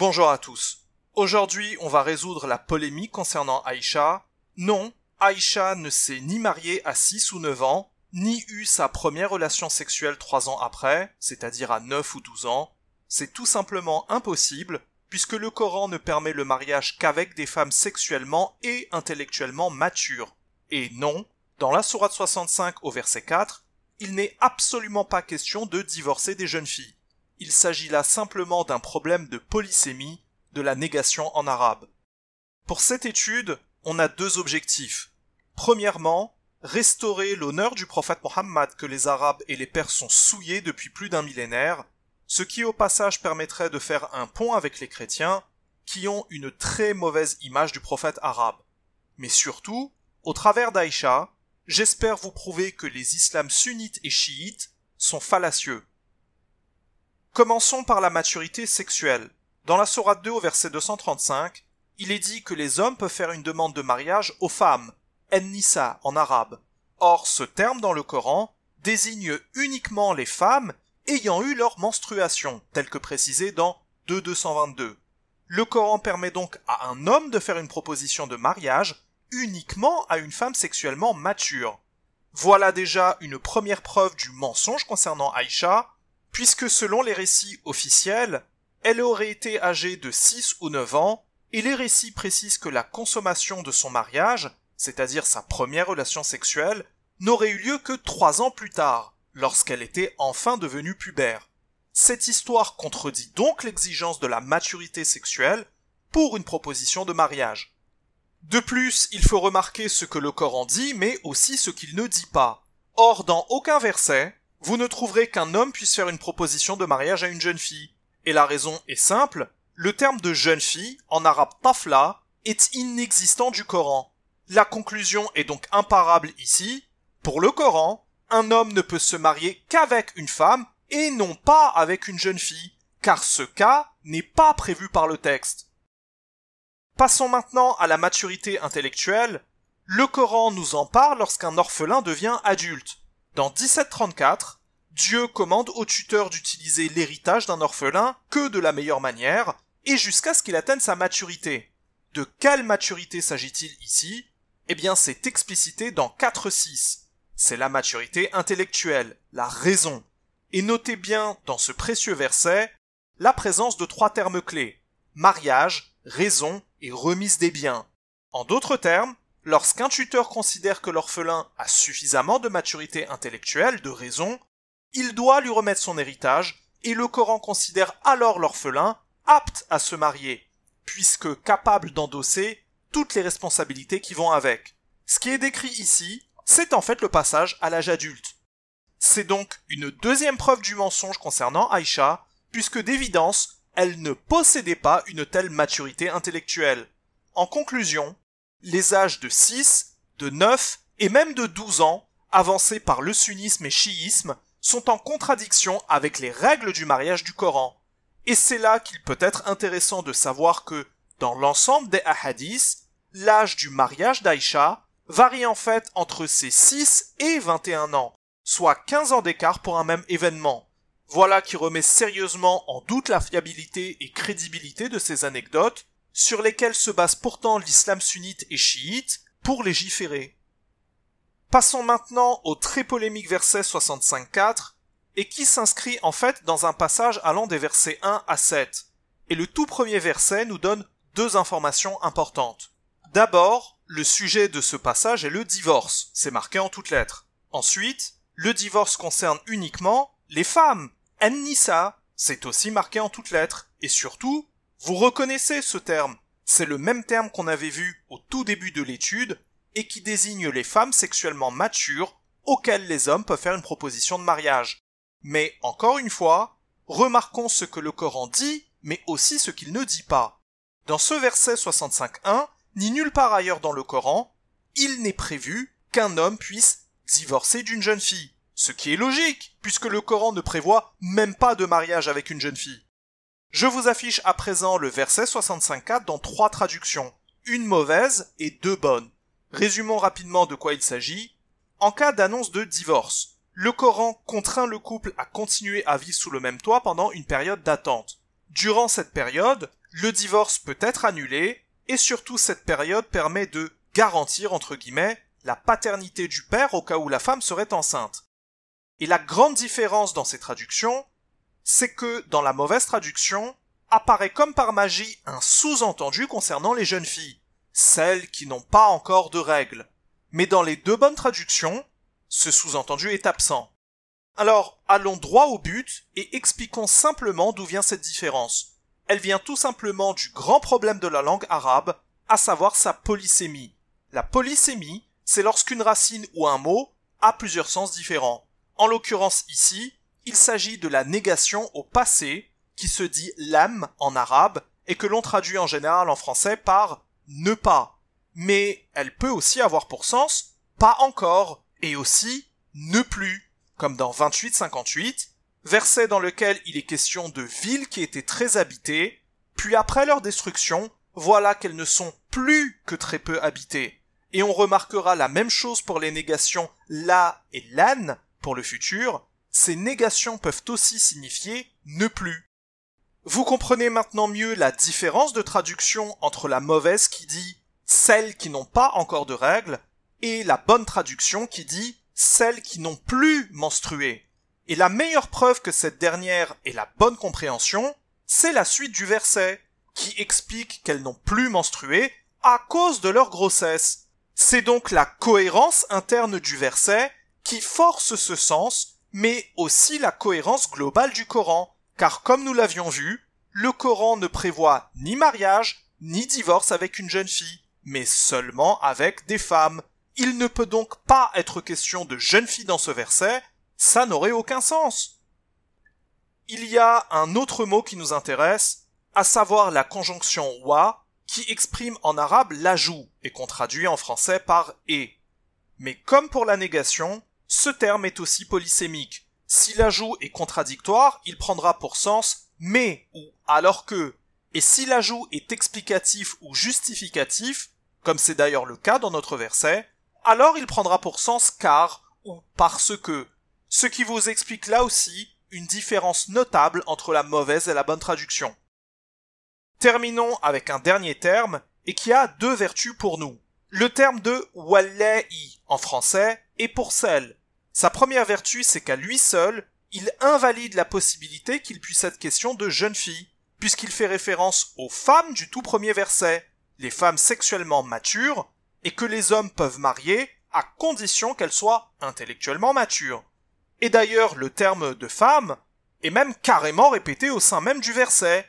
Bonjour à tous. Aujourd'hui, on va résoudre la polémique concernant Aïcha. Non, Aïcha ne s'est ni mariée à 6 ou 9 ans, ni eu sa première relation sexuelle 3 ans après, c'est-à-dire à 9 ou 12 ans. C'est tout simplement impossible, puisque le Coran ne permet le mariage qu'avec des femmes sexuellement et intellectuellement matures. Et non, dans la sourate 65 au verset 4, il n'est absolument pas question de divorcer des jeunes filles. Il s'agit là simplement d'un problème de polysémie, de la négation en arabe. Pour cette étude, on a deux objectifs. Premièrement, restaurer l'honneur du prophète Mohammed que les Arabes et les Perses sont souillés depuis plus d'un millénaire, ce qui au passage permettrait de faire un pont avec les chrétiens, qui ont une très mauvaise image du prophète arabe. Mais surtout, au travers d'Aïcha, j'espère vous prouver que les islams sunnites et chiites sont fallacieux. Commençons par la maturité sexuelle. Dans la sourate 2 au verset 235, il est dit que les hommes peuvent faire une demande de mariage aux femmes, en-nisa en arabe. Or, ce terme dans le Coran désigne uniquement les femmes ayant eu leur menstruation, tel que précisé dans 2.222. Le Coran permet donc à un homme de faire une proposition de mariage uniquement à une femme sexuellement mature. Voilà déjà une première preuve du mensonge concernant Aïcha, puisque selon les récits officiels, elle aurait été âgée de 6 ou 9 ans, et les récits précisent que la consommation de son mariage, c'est-à-dire sa première relation sexuelle, n'aurait eu lieu que 3 ans plus tard, lorsqu'elle était enfin devenue pubère. Cette histoire contredit donc l'exigence de la maturité sexuelle pour une proposition de mariage. De plus, il faut remarquer ce que le Coran dit, mais aussi ce qu'il ne dit pas. Or, dans aucun verset, vous ne trouverez qu'un homme puisse faire une proposition de mariage à une jeune fille. Et la raison est simple, le terme de jeune fille, en arabe tafla, est inexistant du Coran. La conclusion est donc imparable ici. Pour le Coran, un homme ne peut se marier qu'avec une femme et non pas avec une jeune fille, car ce cas n'est pas prévu par le texte. Passons maintenant à la maturité intellectuelle. Le Coran nous en parle lorsqu'un orphelin devient adulte. Dans 1734, Dieu commande au tuteur d'utiliser l'héritage d'un orphelin que de la meilleure manière, et jusqu'à ce qu'il atteigne sa maturité. De quelle maturité s'agit-il ici? Eh bien, c'est explicité dans 4.6. C'est la maturité intellectuelle, la raison. Et notez bien, dans ce précieux verset, la présence de 3 termes clés. Mariage, raison et remise des biens. En d'autres termes, lorsqu'un tuteur considère que l'orphelin a suffisamment de maturité intellectuelle, de raison, il doit lui remettre son héritage, et le Coran considère alors l'orphelin apte à se marier, puisque capable d'endosser toutes les responsabilités qui vont avec. Ce qui est décrit ici, c'est en fait le passage à l'âge adulte. C'est donc une deuxième preuve du mensonge concernant Aïcha, puisque d'évidence, elle ne possédait pas une telle maturité intellectuelle. En conclusion, les âges de 6, de 9 et même de 12 ans, avancés par le sunnisme et chiisme, sont en contradiction avec les règles du mariage du Coran. Et c'est là qu'il peut être intéressant de savoir que, dans l'ensemble des hadiths, l'âge du mariage d'Aïcha varie en fait entre ses 6 et 21 ans, soit 15 ans d'écart pour un même événement. Voilà qui remet sérieusement en doute la fiabilité et crédibilité de ces anecdotes, sur lesquelles se base pourtant l'islam sunnite et chiite pour légiférer. Passons maintenant au très polémique verset 65.4, et qui s'inscrit en fait dans un passage allant des versets 1 à 7. Et le tout premier verset nous donne 2 informations importantes. D'abord, le sujet de ce passage est le divorce, c'est marqué en toutes lettres. Ensuite, le divorce concerne uniquement les femmes, en-nisa, c'est aussi marqué en toutes lettres. Et surtout, vous reconnaissez ce terme, c'est le même terme qu'on avait vu au tout début de l'étude, et qui désigne les femmes sexuellement matures auxquelles les hommes peuvent faire une proposition de mariage. Mais, encore une fois, remarquons ce que le Coran dit, mais aussi ce qu'il ne dit pas. Dans ce verset 65.1, ni nulle part ailleurs dans le Coran, il n'est prévu qu'un homme puisse divorcer d'une jeune fille. Ce qui est logique, puisque le Coran ne prévoit même pas de mariage avec une jeune fille. Je vous affiche à présent le verset 65.4 dans 3 traductions, une mauvaise et 2 bonnes. Résumons rapidement de quoi il s'agit. En cas d'annonce de divorce, le Coran contraint le couple à continuer à vivre sous le même toit pendant une période d'attente. Durant cette période, le divorce peut être annulé, et surtout cette période permet de garantir, entre guillemets, la paternité du père au cas où la femme serait enceinte. Et la grande différence dans ces traductions, c'est que dans la mauvaise traduction, apparaît comme par magie un sous-entendu concernant les jeunes filles, celles qui n'ont pas encore de règles. Mais dans les deux bonnes traductions, ce sous-entendu est absent. Alors, allons droit au but et expliquons simplement d'où vient cette différence. Elle vient tout simplement du grand problème de la langue arabe, à savoir sa polysémie. La polysémie, c'est lorsqu'une racine ou un mot a plusieurs sens différents. En l'occurrence ici, il s'agit de la négation au passé, qui se dit lam en arabe, et que l'on traduit en général en français par ne pas. Mais elle peut aussi avoir pour sens pas encore, et aussi ne plus, comme dans 28-58, verset dans lequel il est question de villes qui étaient très habitées, puis après leur destruction, voilà qu'elles ne sont plus que très peu habitées. Et on remarquera la même chose pour les négations la et lan pour le futur, ces négations peuvent aussi signifier ne plus. Vous comprenez maintenant mieux la différence de traduction entre la mauvaise qui dit celles qui n'ont pas encore de règles et la bonne traduction qui dit celles qui n'ont plus menstrué. Et la meilleure preuve que cette dernière est la bonne compréhension, c'est la suite du verset, qui explique qu'elles n'ont plus menstrué à cause de leur grossesse. C'est donc la cohérence interne du verset qui force ce sens, mais aussi la cohérence globale du Coran, car comme nous l'avions vu, le Coran ne prévoit ni mariage, ni divorce avec une jeune fille, mais seulement avec des femmes. Il ne peut donc pas être question de jeune fille dans ce verset, ça n'aurait aucun sens. Il y a un autre mot qui nous intéresse, à savoir la conjonction wa, qui exprime en arabe l'ajout, et qu'on traduit en français par et. Mais comme pour la négation, ce terme est aussi polysémique. Si l'ajout est contradictoire, il prendra pour sens mais ou alors que. Et si l'ajout est explicatif ou justificatif, comme c'est d'ailleurs le cas dans notre verset, alors il prendra pour sens car ou parce que. Ce qui vous explique là aussi une différence notable entre la mauvaise et la bonne traduction. Terminons avec un dernier terme et qui a deux vertus pour nous. Le terme de wallahi en français est pour celle. Sa première vertu, c'est qu'à lui seul, il invalide la possibilité qu'il puisse être question de jeune fille, puisqu'il fait référence aux femmes du tout premier verset, les femmes sexuellement matures, et que les hommes peuvent marier à condition qu'elles soient intellectuellement matures. Et d'ailleurs, le terme de femme est même carrément répété au sein même du verset.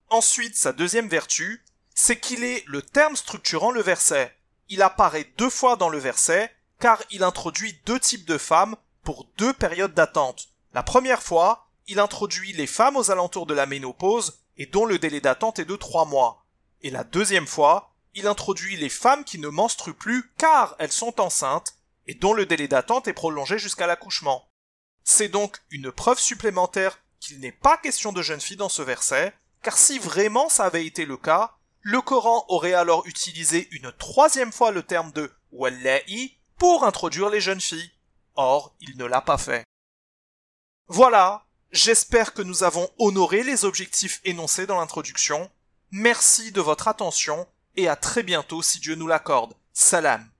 Ensuite, sa deuxième vertu, c'est qu'il est le terme structurant le verset. Il apparaît deux fois dans le verset, car il introduit deux types de femmes pour deux périodes d'attente. La première fois, il introduit les femmes aux alentours de la ménopause et dont le délai d'attente est de 3 mois. Et la deuxième fois, il introduit les femmes qui ne menstruent plus car elles sont enceintes et dont le délai d'attente est prolongé jusqu'à l'accouchement. C'est donc une preuve supplémentaire qu'il n'est pas question de jeune fille dans ce verset, car si vraiment ça avait été le cas, le Coran aurait alors utilisé une troisième fois le terme de wallahi pour introduire les jeunes filles. Or, il ne l'a pas fait. Voilà, j'espère que nous avons honoré les objectifs énoncés dans l'introduction. Merci de votre attention et à très bientôt si Dieu nous l'accorde. Salam.